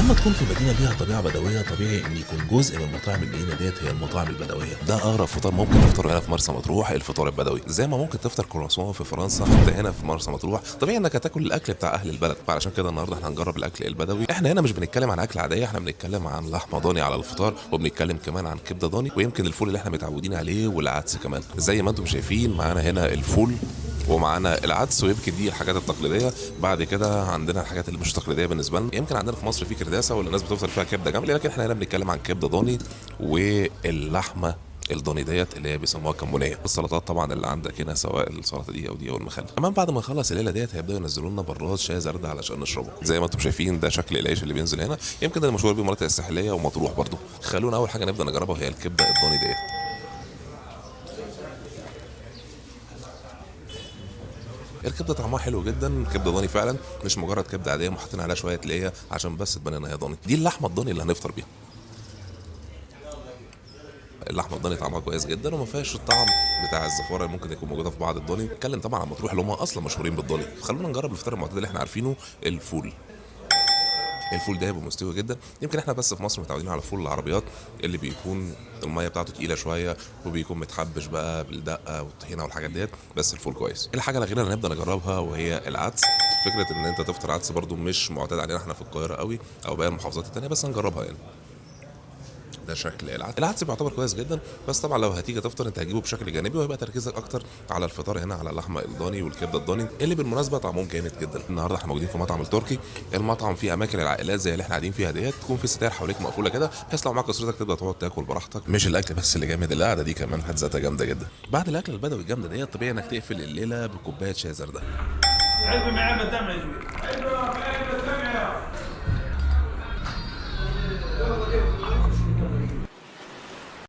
لما تكون في مدينه ليها طبيعه بدويه طبيعي ان يكون جزء من مطاعم المدينه ديت هي المطاعم البدويه. ده اغرب فطار ممكن تفطره هنا في مرسى مطروح، الفطار البدوي. زي ما ممكن تفطر كرواسون في فرنسا، انت هنا في مرسى مطروح طبيعي انك هتاكل الاكل بتاع اهل البلد. فعشان كده النهارده احنا هنجرب الاكل البدوي. احنا هنا مش بنتكلم عن اكل عاديه، احنا بنتكلم عن لحمه ضاني على الفطار، وبنتكلم كمان عن كبده ضاني، ويمكن الفول اللي احنا متعودين عليه والعدس كمان. زي ما انتم شايفين معانا هنا الفول ومعانا العدس، ويمكن دي الحاجات التقليديه. بعد كده عندنا الحاجات اللي مش تقليديه بالنسبه لنا. يمكن عندنا في مصر في كرداسه واللي الناس بتفطر فيها كبده جملي، لكن احنا هنا بنتكلم عن كبده ضاني واللحمه الضاني ديت اللي هي بيسموها كمونيه. السلطات طبعا اللي عندك هنا سواء السلطه دي او دي او المخلل. كمان بعد ما نخلص الليله ديت هيبداوا ينزلوا لنا براد شاي زرد علشان نشربه. زي ما انتم شايفين ده شكل العيش اللي بينزل هنا، يمكن ده مشهور بيه المناطق الساحليه ومطروح برضو. خلونا اول حاجه نبدا نجربها وهي الكبده الضاني ديت. الكبده طعمها حلو جدا، كبده ضاني فعلا، مش مجرد كبده عاديه وحاطين عليها شويه ليا عشان بس تبان ان هي ضاني. دي اللحمه الضاني اللي هنفطر بيها. اللحمه الضاني طعمها كويس جدا وما فيهاش الطعم بتاع الزفاره اللي ممكن يكون موجوده في بعض الضاني. نتكلم طبعا عن مطروح اللي هم اصلا مشهورين بالضاني. خلونا نجرب الفطار المعتاد اللي احنا عارفينه، الفول. الفول ده هيبقى مستوي جدا. يمكن احنا بس في مصر متعودين على فول العربيات اللي بيكون الميه بتاعته تقيله شويه وبيكون متحبش بقى بالدقه والطحينه والحاجات ديت. بس الفول كويس. الحاجه الاخيره اللي نبدا نجربها وهي العدس. فكره ان انت تفطر عدس برده مش معتاد علينا احنا في القاهره قوي او باقي المحافظات التانيه، بس هنجربها يعني. ده شكل العدس بيعتبر كويس جدا، بس طبعا لو هتيجي تفطر انت هتجيبه بشكل جانبي وهيبقى تركيزك اكتر على الفطار هنا على اللحمه الضاني والكبده الضاني اللي بالمناسبه طعمهم جامد جدا. النهارده احنا موجودين في مطعم التركي. المطعم فيه اماكن العائلات زي اللي احنا قاعدين فيها ديت، تكون في ستاير حواليك مقفوله كده بحيث لو معاك اسرتك تقدر تقعد تاكل براحتك. مش الاكل بس اللي جامد، القعده دي كمان حد ذاتها جامده جدا. بعد الاكل البدوي الجامده ديت طبيعي انك تقفل الليله بكوبايه شاي زردة. علبه معاه مدام